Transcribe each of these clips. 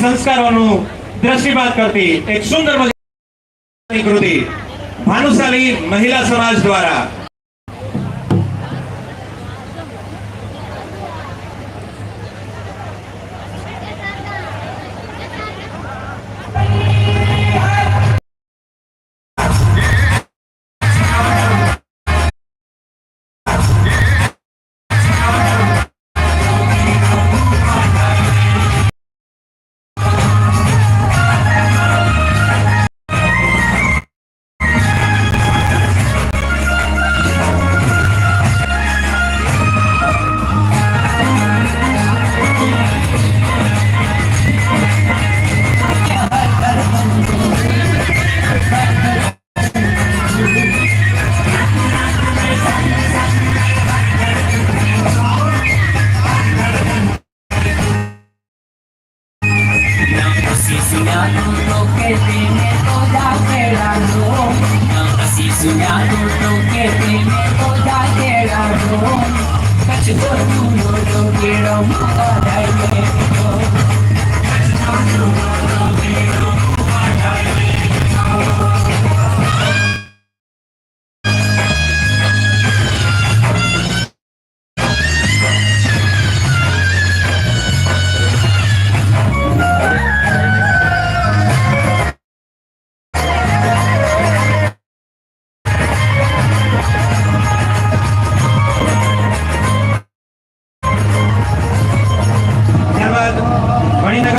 સંસ્કારોનું દ્રષ્ટિપાત કરતી એક સુંદર મજાની કૃતિ ભાનુશાલી મહિલા સમાજ દ્વારા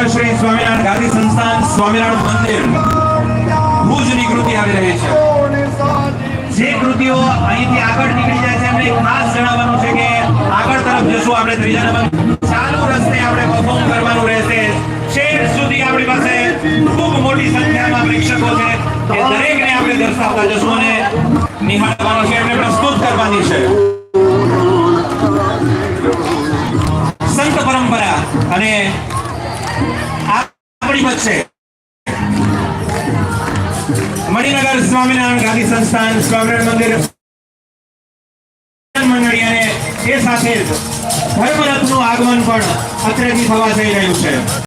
શ્રી સ્વામિનારાયણ ગાદી સંસ્થાન સ્વામિનારાયણ મંદિર ભુજની કૃતિ આવી રહી છે। જે કૃતિઓ અહીંથી આગળ નીકળી જાય છે એમને ખાસ જણાવવાનું છે કે આગળ તરફ જશું આપણે ત્રીજા નંબર ચાલુ રસ્તે આપણે પરફોર્મ કરવાનું રહેશે। છેક સુધી આપણી પાસે ખૂબ મોટી સંખ્યામાં પ્રેક્ષકો છે એ દરેકને આપણે દર્શાવતા જશું અને નિહાળવાનો છે એમને પ્રસ્તુત કરવાની છે। સંત પરંપરા અને આપણી વચ્ચે મણિનગર સ્વામિનારાયણ ગાદી સંસ્થાન સ્વામિનારાયણ મંદિર મંડળી અને એ સાથે ધર્મરથનું આગમન પણ અત્રેથી થવા જઈ રહ્યું છે।